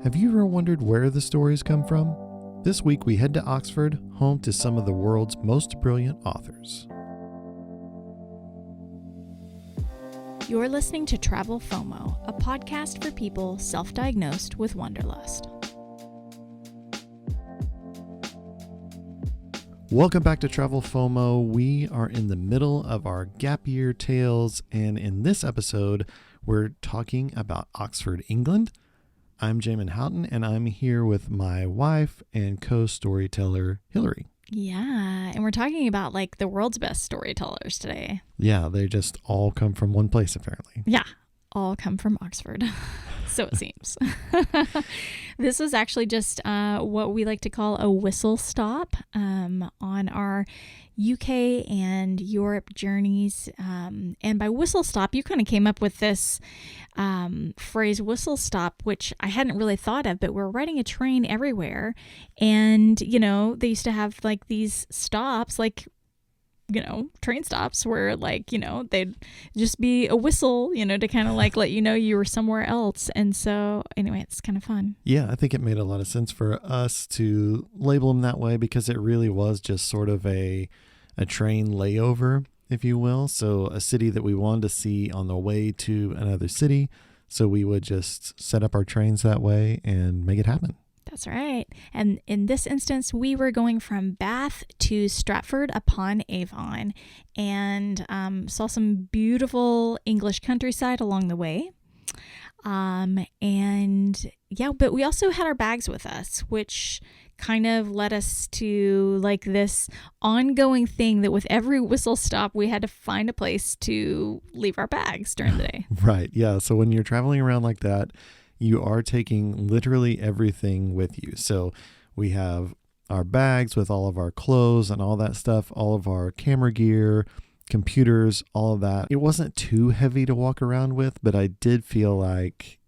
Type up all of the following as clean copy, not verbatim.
Have you ever wondered where the stories come from? This week we head to Oxford, home to some of the world's most brilliant authors. You're listening to Travel FOMO, a podcast for people self-diagnosed with wanderlust. Welcome back to Travel FOMO. We are in the middle of our gap year tales, and in this episode, we're talking about Oxford, England. I'm Jamin and I'm here with my wife and co-storyteller, Hilarie. Yeah, and we're talking about like the world's best storytellers today. Yeah, they just all come from one place, apparently. Yeah, all come from Oxford. So it seems. This is actually just what we like to call a whistle stop on our UK and Europe journeys. And by whistle stop, you kind of came up with this phrase whistle stop, which I hadn't really thought of, but we're riding a train everywhere. And, you know, they used to have like these stops, like, you know, train stops where like, you know, they'd just be a whistle, you know, to kind of like let you know you were somewhere else. And so anyway, it's kind of fun. Yeah, I think it made a lot of sense for us to label them that way because it really was just sort of a train layover, if you will. So a city that we wanted to see on the way to another city. So we would just set up our trains that way and make it happen. That's right. And in this instance, we were going from Bath to Stratford-upon-Avon and saw some beautiful English countryside along the way. And yeah, but we also had our bags with us, which kind of led us to like this ongoing thing that with every whistle stop, we had to find a place to leave our bags during the day. Right. Yeah. So when you're traveling around like that, you are taking literally everything with you. So we have our bags with all of our clothes and all that stuff, all of our camera gear, computers, all of that. It wasn't too heavy to walk around with, but I did feel like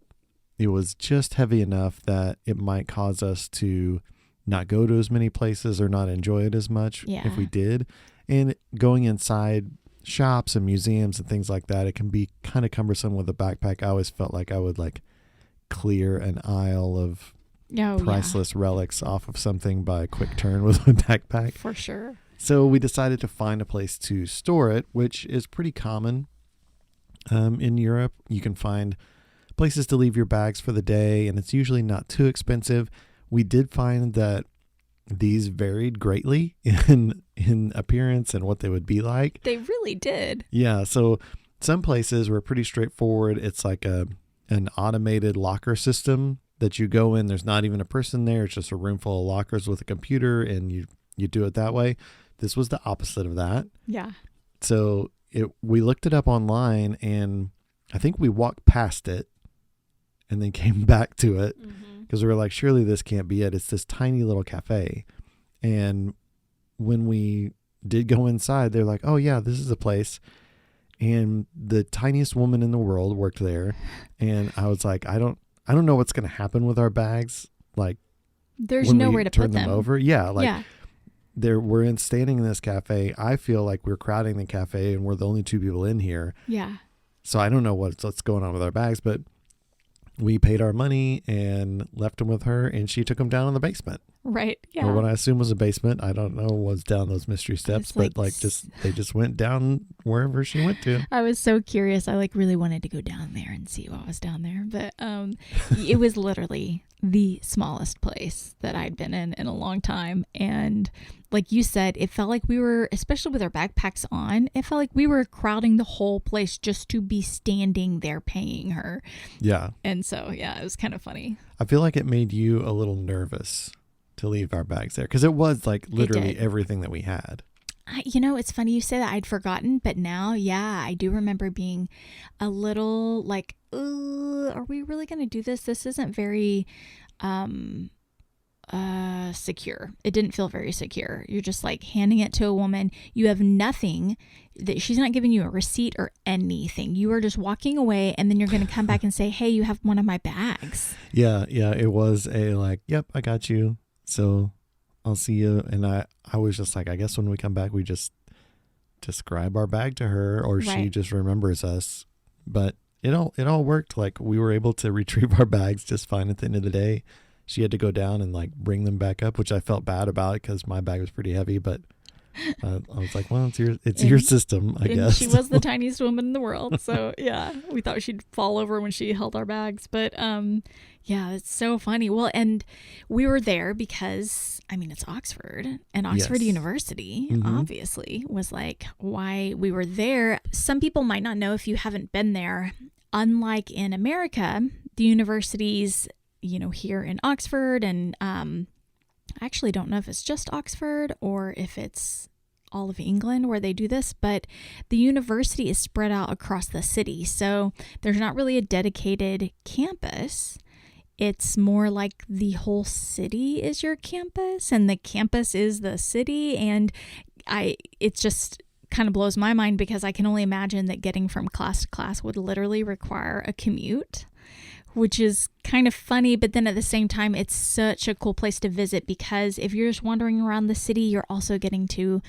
it was just heavy enough that it might cause us to not go to as many places or not enjoy it as much if we did. And going inside shops and museums and things like that, it can be kind of cumbersome with a backpack. I always felt like I would like clear an aisle of priceless relics off of something by a quick turn with my backpack. For sure. So we decided to find a place to store it, which is pretty common in Europe. You can find places to leave your bags for the day, and it's usually not too expensive. We did find that these varied greatly in appearance and what they would be like. They really did. Yeah. So some places were pretty straightforward. It's like an automated locker system that you go in. There's not even a person there. It's just a room full of lockers with a computer, and you do it that way. This was the opposite of that. Yeah. So we looked it up online, and I think we walked past it and then came back to it because we were like, surely this can't be it. It's this tiny little cafe. And when we did go inside, they're like, oh yeah, this is a place. And the tiniest woman in the world worked there. And I was like, I don't know what's going to happen with our bags. Like, there's nowhere to put them over. Yeah. Like we're standing in this cafe. I feel like we're crowding the cafe and we're the only two people in here. Yeah. So I don't know what's going on with our bags, but we paid our money and left them with her, and she took them down in the basement. Right. Yeah. Or what I assume was a basement. I don't know what's down those mystery steps, but they just went down wherever she went to. I was so curious. I like really wanted to go down there and see what was down there, but it was literally the smallest place that I'd been in a long time. And like you said, it felt like we were, especially with our backpacks on, it felt like we were crowding the whole place just to be standing there paying her. Yeah. And so, yeah, it was kind of funny. I feel like it made you a little nervous to leave our bags there because it was like literally everything that we had. You know, it's funny you say that. I'd forgotten, but now, yeah, I do remember being a little like, are we really going to do this? This isn't very secure. It didn't feel very secure. You're just like handing it to a woman. You have nothing. She's not giving you a receipt or anything. You are just walking away, and then you're going to come back and say, hey, you have one of my bags. Yeah. It was a like, yep, I got you. So I'll see you. And I was just like, I guess when we come back, we just describe our bag to her, or she just remembers us. But it all worked. Like we were able to retrieve our bags just fine at the end of the day. She had to go down and like bring them back up, which I felt bad about because my bag was pretty heavy, but I was like, well, it's your system, I guess. She was the tiniest woman in the world. So yeah, we thought she'd fall over when she held our bags. But yeah, it's so funny. Well, and we were there because, I mean, it's Oxford, and Oxford University, obviously, was like why we were there. Some people might not know if you haven't been there. Unlike in America, the universities, here in Oxford, and I actually don't know if it's just Oxford or if it's all of England where they do this, but the university is spread out across the city. So there's not really a dedicated campus. It's more like the whole city is your campus and the campus is the city. And it just kind of blows my mind because I can only imagine that getting from class to class would literally require a commute, which is kind of funny. But then at the same time, it's such a cool place to visit because if you're just wandering around the city, you're also getting to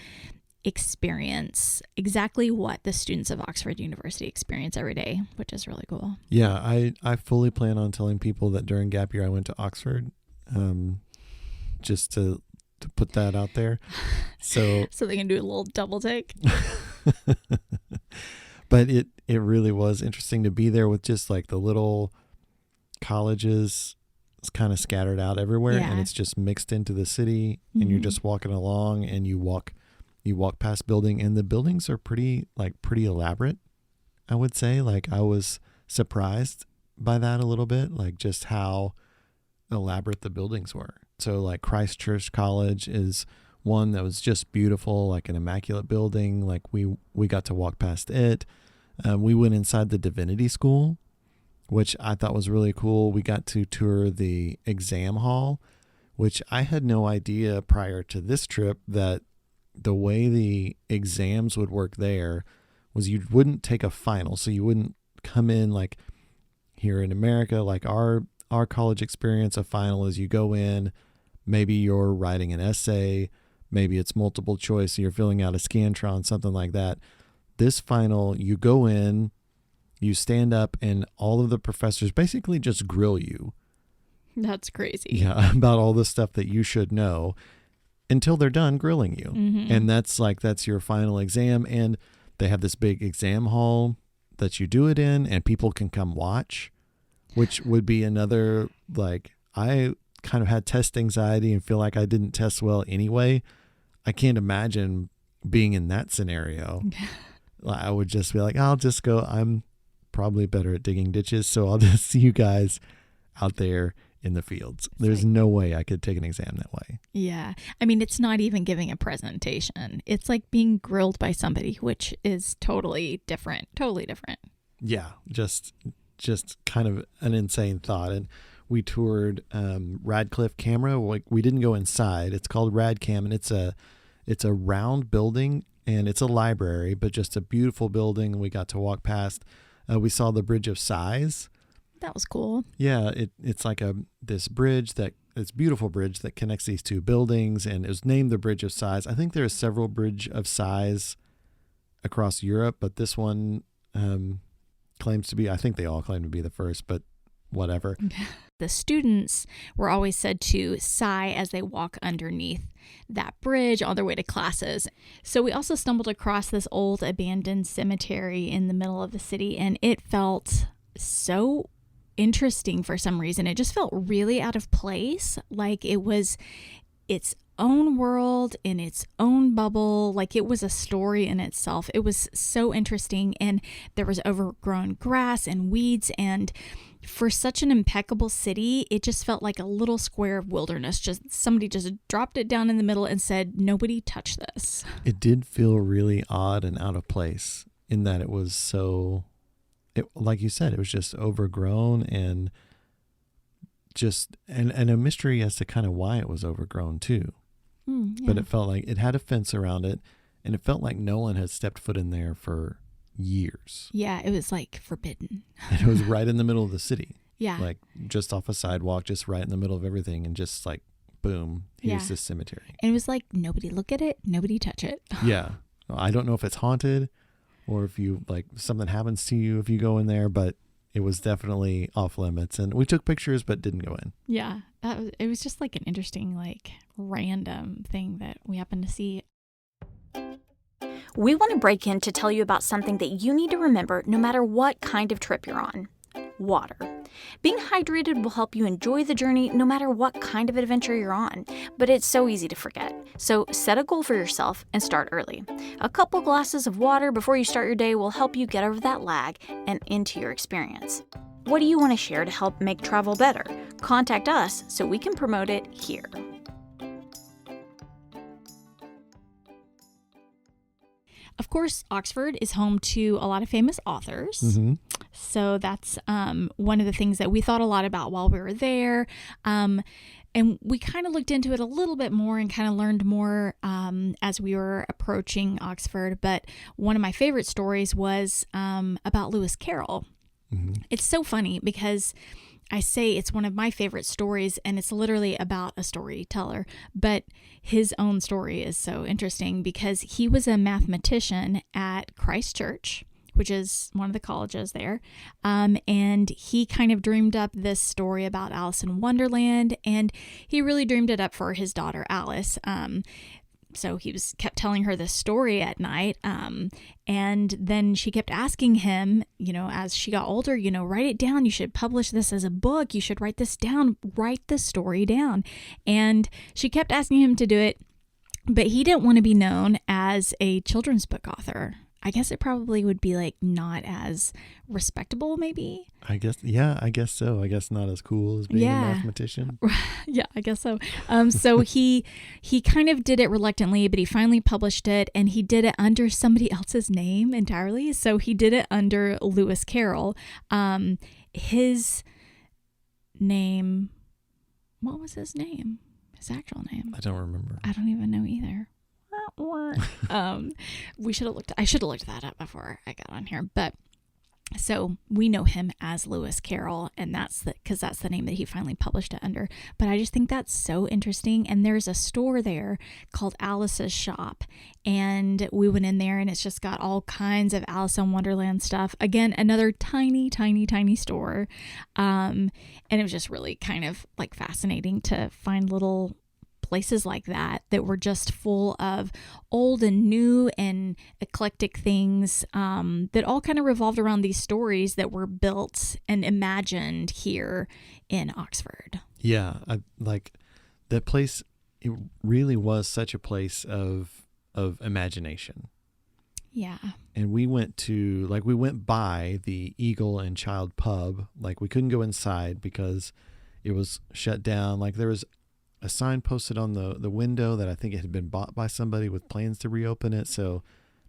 experience exactly what the students of Oxford University experience every day, which is really cool. Yeah, I fully plan on telling people that during gap year I went to Oxford, just to put that out there. So they can do a little double take. But it really was interesting to be there with just like the little colleges. It's kind of scattered out everywhere, and it's just mixed into the city, and you're just walking along, and you walk past building, and the buildings are pretty elaborate, I would say. Like I was surprised by that a little bit, like just how elaborate the buildings were. So like Christ Church College is one that was just beautiful, like an immaculate building. Like we got to walk past it. We went inside the Divinity School, which I thought was really cool. We got to tour the exam hall, which I had no idea prior to this trip that the way the exams would work there was you wouldn't take a final. So you wouldn't come in like here in America, like our college experience. A final is you go in, maybe you're writing an essay, maybe it's multiple choice, so you're filling out a Scantron, something like that. This final, you go in, you stand up, and all of the professors basically just grill you. That's crazy. Yeah, about all the stuff that you should know until they're done grilling you. Mm-hmm. And that's your final exam. And they have this big exam hall that you do it in, and people can come watch, which would be another, like, I kind of had test anxiety and feel like I didn't test well anyway. I can't imagine being in that scenario. I would just be like, I'll just go. I'm probably better at digging ditches, so I'll just see you guys out there in the fields. There's no way I could take an exam that way. Yeah. I mean, it's not even giving a presentation. It's like being grilled by somebody, which is totally different. Totally different. Yeah. Just kind of an insane thought. And we toured Radcliffe Camera. We didn't go inside. It's called Radcam, and it's a round building, and it's a library, but just a beautiful building. We got to walk past. We saw the Bridge of Sighs. That was cool. Yeah, it's like this beautiful bridge that connects these two buildings, and it was named the Bridge of Sighs. I think there are several Bridge of Sighs across Europe, but this one claims to be, I think they all claim to be the first, but whatever. The students were always said to sigh as they walk underneath that bridge on their way to classes. So we also stumbled across this old abandoned cemetery in the middle of the city, and it felt so interesting for some reason. It just felt really out of place, like it was its own world in its own bubble, like it was a story in itself. It was so interesting, and there was overgrown grass and weeds, and for such an impeccable city, it just felt like a little square of wilderness. Just somebody just dropped it down in the middle and said, nobody touch this. It did feel really odd and out of place in that it was so, like you said, it was just overgrown and just and a mystery as to kind of why it was overgrown too. Yeah. But it felt like it had a fence around it, and it felt like no one had stepped foot in there for years. Yeah, it was like forbidden. And it was right in the middle of the city. Yeah. Like just off a sidewalk, just right in the middle of everything, and just like, boom, here's this cemetery. And it was like, nobody look at it, nobody touch it. Yeah. I don't know if it's haunted or if you like something happens to you if you go in there, but it was definitely off limits. And we took pictures but didn't go in. Yeah, it was just like an interesting, like random thing that we happened to see. We want to break in to tell you about something that you need to remember no matter what kind of trip you're on. Water. Being hydrated will help you enjoy the journey no matter what kind of adventure you're on, but it's so easy to forget. So set a goal for yourself and start early. A couple glasses of water before you start your day will help you get over that lag and into your experience. What do you want to share to help make travel better? Contact us so we can promote it here. Of course, Oxford is home to a lot of famous authors. Mm-hmm. So that's one of the things that we thought a lot about while we were there. And we kind of looked into it a little bit more and kind of learned more as we were approaching Oxford. But one of my favorite stories was about Lewis Carroll. Mm-hmm. It's so funny because I say it's one of my favorite stories, and it's literally about a storyteller, but his own story is so interesting because he was a mathematician at Christ Church, which is one of the colleges there, and he kind of dreamed up this story about Alice in Wonderland, and he really dreamed it up for his daughter Alice. So he kept telling her this story at night, and then she kept asking him, as she got older, write it down. You should publish this as a book. You should write this down. Write the story down. And she kept asking him to do it, but he didn't want to be known as a children's book author. I guess it probably would be like not as respectable, maybe. I guess so. I guess not as cool as being a mathematician. Yeah, I guess so. So he kind of did it reluctantly, but he finally published it, and he did it under somebody else's name entirely. So he did it under Lewis Carroll. His name, what was his name? His actual name? I don't remember. I don't even know either. I should have looked that up before I got on here, but so we know him as Lewis Carroll, and that's the name that he finally published it under. But I just think that's so interesting. And there's a store there called Alice's Shop, and we went in there, and it's just got all kinds of Alice in Wonderland stuff. Again, another tiny, tiny, tiny store, and it was just really kind of like fascinating to find little places like that were just full of old and new and eclectic things that all kind of revolved around these stories that were built and imagined here in Oxford. Yeah, I like that place. It really was such a place of imagination. Yeah. And we went by the Eagle and Child pub. Like, we couldn't go inside because it was shut down. Like, there was a sign posted on the window that I think it had been bought by somebody with plans to reopen it. So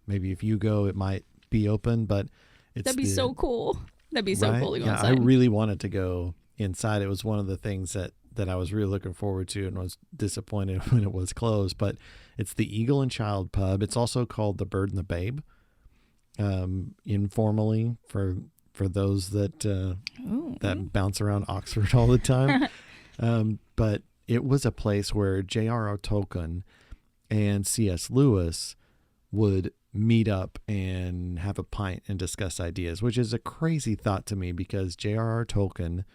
maybe if you go, it might be open, but that'd be so cool. That'd be so cool to go inside. I really wanted to go inside. It was one of the things that I was really looking forward to and was disappointed when it was closed, but it's the Eagle and Child pub. It's also called the Bird and the Babe, informally for those that bounce around Oxford all the time. But it was a place where J.R.R. Tolkien and C.S. Lewis would meet up and have a pint and discuss ideas, which is a crazy thought to me because J.R.R. Tolkien,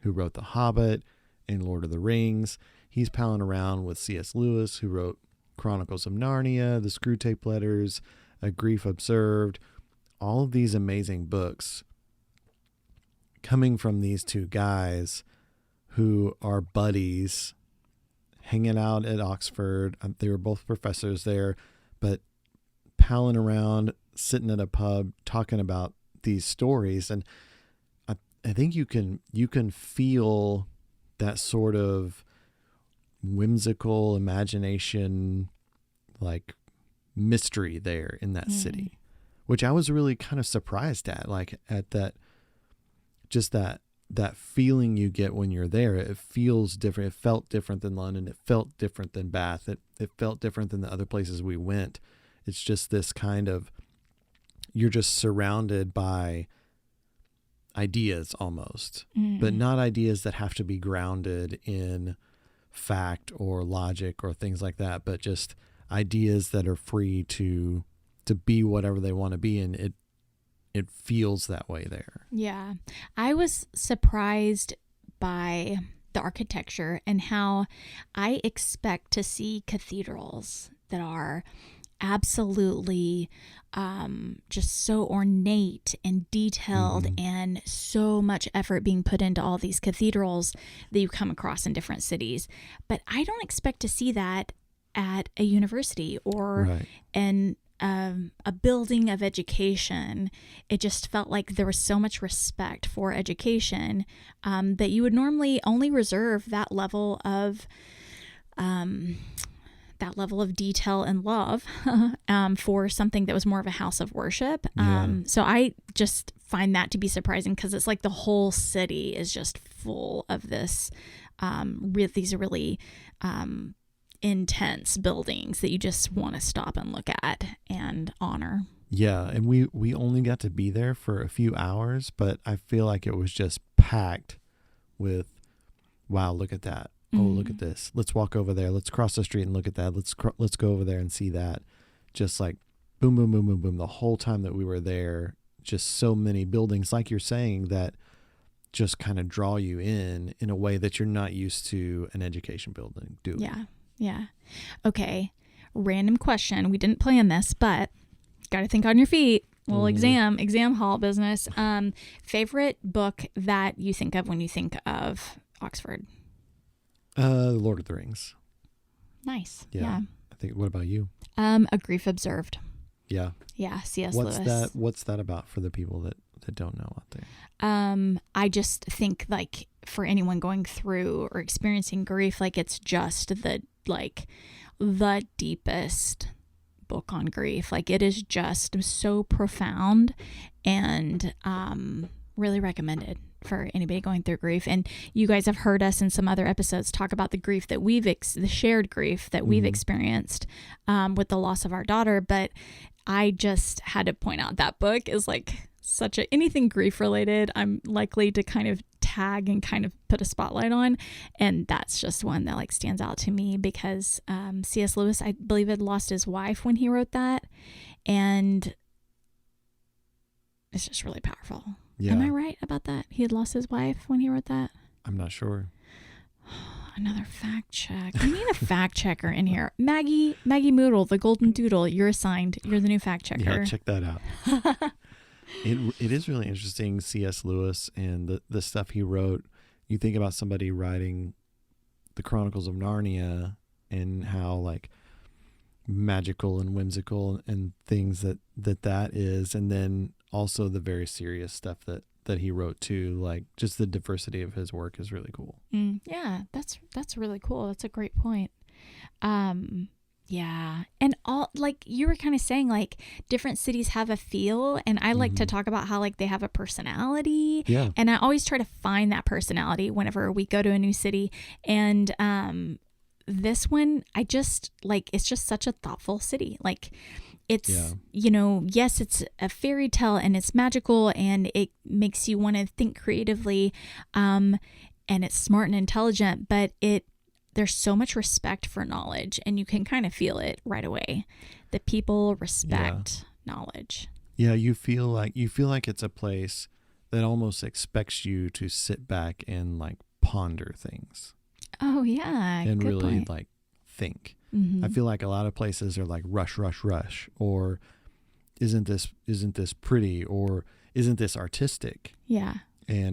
who wrote The Hobbit and Lord of the Rings, he's palling around with C.S. Lewis, who wrote Chronicles of Narnia, the Screwtape Letters, A Grief Observed, all of these amazing books coming from these two guys who are buddies hanging out at Oxford. They were both professors there, but palling around, sitting at a pub, talking about these stories. And I think you can feel that sort of whimsical imagination, like mystery there in that city, which I was really kind of surprised at, like at that, just that feeling you get when you're there. It feels different. It felt different than London. It felt different than Bath. It felt different than the other places we went. It's just this kind of, you're just surrounded by ideas almost, but not ideas that have to be grounded in fact or logic or things like that, but just ideas that are free to be whatever they want to be, and it feels that way there. Yeah. I was surprised by the architecture and how I expect to see cathedrals that are absolutely just so ornate and detailed, and so much effort being put into all these cathedrals that you come across in different cities. But I don't expect to see that at a university or in a building of education. It just felt like there was so much respect for education that you would normally only reserve that level of detail and love for something that was more of a house of worship. So I just find that to be surprising, because it's like the whole city is just full of this, these really intense buildings that you just want to stop and look at and honor. Yeah, and we only got to be there for a few hours, but I feel like it was just packed with, wow, look at that. Oh, look at this. Let's walk over there. Let's cross the street and look at that. Let's go over there and see that. Just like boom, boom, boom, boom, boom. The whole time that we were there, just so many buildings, like you're saying, that just kind of draw you in a way that you're not used to an education building doing. Yeah. Okay. Random question. We didn't plan this, but got to think on your feet. Little exam hall business. Favorite book that you think of when you think of Oxford? Lord of the Rings. Nice. Yeah. I think. What about you? A Grief Observed. Yeah. Yeah. C.S. What's Lewis. that? What's that about for the people that don't know out there? I just think, like, for anyone going through or experiencing grief, like, it's just the deepest book on grief. Like, it is just so profound, and really recommended for anybody going through grief. And you guys have heard us in some other episodes talk about the grief that the shared grief that we've experienced with the loss of our daughter. But I just had to point out that book is like anything grief related, I'm likely to kind of tag and kind of put a spotlight on. And that's just one that like stands out to me, because C.S. Lewis, I believe, had lost his wife when he wrote that. And it's just really powerful. Yeah. Am I right about that? He had lost his wife when he wrote that? I'm not sure. Another fact check. I need a fact checker in here. Maggie Moodle, the Golden Doodle, you're assigned. You're the new fact checker. Yeah, check that out. It is really interesting, C.S. Lewis and the stuff he wrote. You think about somebody writing the Chronicles of Narnia and how like magical and whimsical and things that is, and then also the very serious stuff that he wrote too. Like, just the diversity of his work is really cool. Yeah, that's really cool. That's a great point. Yeah. And all, like you were kind of saying, like different cities have a feel, and I like to talk about how like they have a personality. Yeah. And I always try to find that personality whenever we go to a new city. And this one, I just like, it's just such a thoughtful city. Like, it's, yes, it's a fairy tale and it's magical and it makes you want to think creatively, and it's smart and intelligent, but there's so much respect for knowledge, and you can kind of feel it right away. The people respect knowledge. Yeah, you feel like it's a place that almost expects you to sit back and like ponder things. Oh yeah, and good really point. Like think. Mm-hmm. I feel like a lot of places are like rush, rush, rush, or isn't this pretty, or isn't this artistic? Yeah.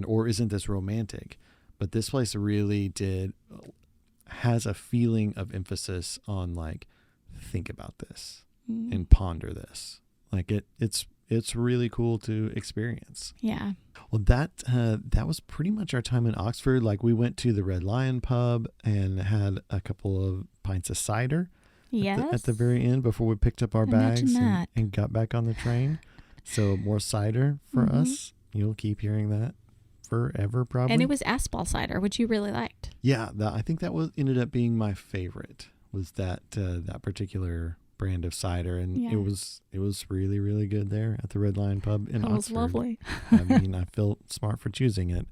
Or isn't this romantic? But this place really has a feeling of emphasis on like, think about this and ponder this. Like it's really cool to experience. Yeah. Well, that was pretty much our time in Oxford. Like, we went to the Red Lion pub and had a couple of pints of cider at the very end before we picked up our bags and got back on the train. So more cider for us. You'll keep hearing that forever, probably. And it was Aspal cider, which you really liked. Yeah, I think that ended up being my favorite, was that particular brand of cider, and it was really, really good there at the Red Lion pub in Oxford. It was lovely. I mean, I feel smart for choosing it.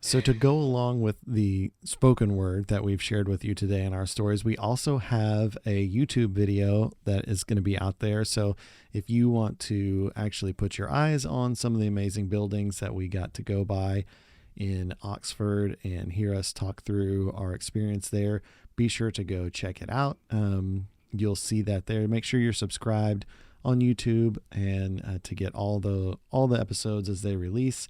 So to go along with the spoken word that we've shared with you today in our stories, we also have a YouTube video that is going to be out there. So if you want to actually put your eyes on some of the amazing buildings that we got to go by in Oxford and hear us talk through our experience there, be sure to go check it out. You'll see that there. Make sure you're subscribed on YouTube and to get all the episodes as they release,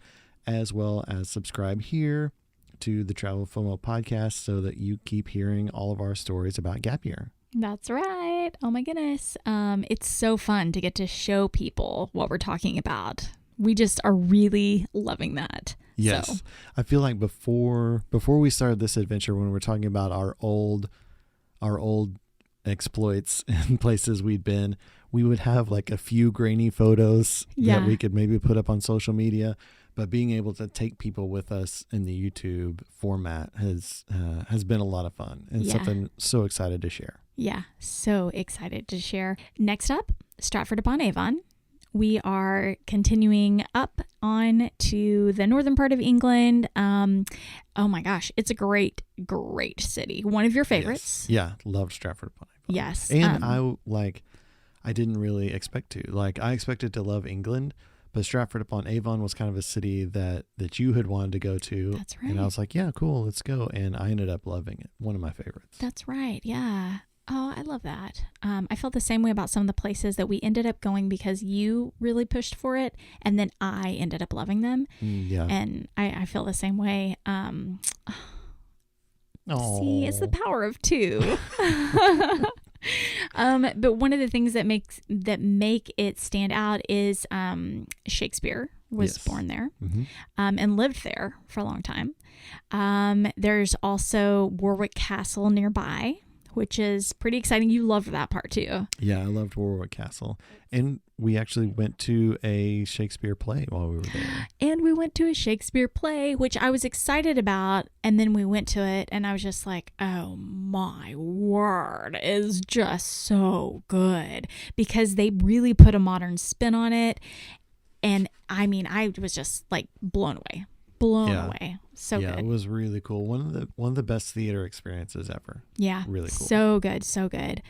as well as subscribe here to the Travel FOMO podcast so that you keep hearing all of our stories about gap year. That's right. Oh my goodness. It's so fun to get to show people what we're talking about. We just are really loving that. Yes. So. I feel like before we started this adventure, when we were talking about our old exploits and places we'd been, we would have like a few grainy photos that we could maybe put up on social media. But being able to take people with us in the YouTube format has been a lot of fun and something so excited to share. Yeah, so excited to share. Next up, Stratford-upon-Avon. We are continuing up on to the northern part of England. Oh my gosh, it's a great, great city. One of your favorites. Yes. Yeah, loved Stratford-upon-Avon. Yes. And I didn't really expect to. I expected to love England, but Stratford-upon-Avon was kind of a city that you had wanted to go to. That's right. And I was like, yeah, cool, let's go. And I ended up loving it. One of my favorites. That's right. Yeah. Oh, I love that. I felt the same way about some of the places that we ended up going because you really pushed for it. And then I ended up loving them. Yeah. And I feel the same way. See, it's the power of two. But one of the things that make it stand out is Shakespeare was born there and lived there for a long time. There's also Warwick Castle nearby, which is pretty exciting. You loved that part too. Yeah, I loved Warwick Castle. And we actually went to a Shakespeare play while we were there. And we went to a Shakespeare play, which I was excited about. And then we went to it and I was just like, oh my word, it's just so good. Because they really put a modern spin on it. And I mean, I was just like blown away. Away. So good. It was really cool. One of the best theater experiences ever. Yeah. Really cool. So good. So good.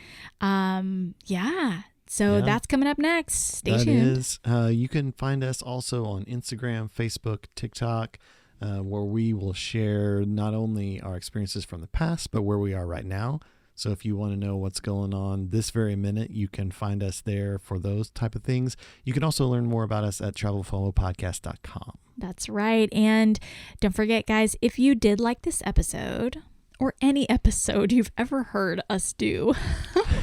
So that's coming up next. Stay tuned. That is. You can find us also on Instagram, Facebook, TikTok, where we will share not only our experiences from the past, but where we are right now. So if you want to know what's going on this very minute, you can find us there for those type of things. You can also learn more about us at travelfomopodcast.com. That's right. And don't forget, guys, if you did like this episode or any episode you've ever heard us do,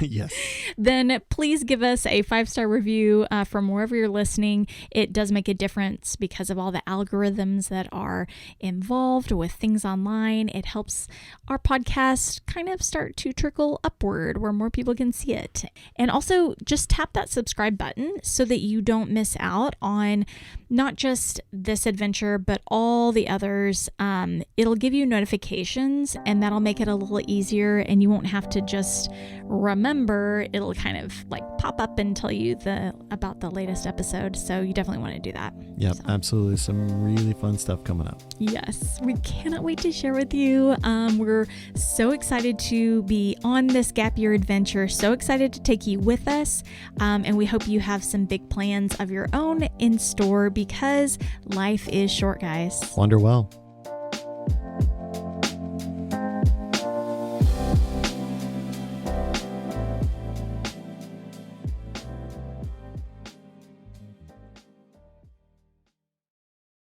yes, then please give us a 5-star review from wherever you're listening. It does make a difference because of all the algorithms that are involved with things online. It helps our podcast kind of start to trickle upward where more people can see it. And also just tap that subscribe button so that you don't miss out on not just this adventure, but all the others. It'll give you notifications and that'll make it a little easier and you won't have to just remember. It'll kind of like pop up and tell you about the latest episode. So you definitely want to do that. Yep, absolutely. Some really fun stuff coming up. Yes, we cannot wait to share with you. We're so excited to be on this gap year adventure. So excited to take you with us. And we hope you have some big plans of your own in store because life is short, guys. Wander well.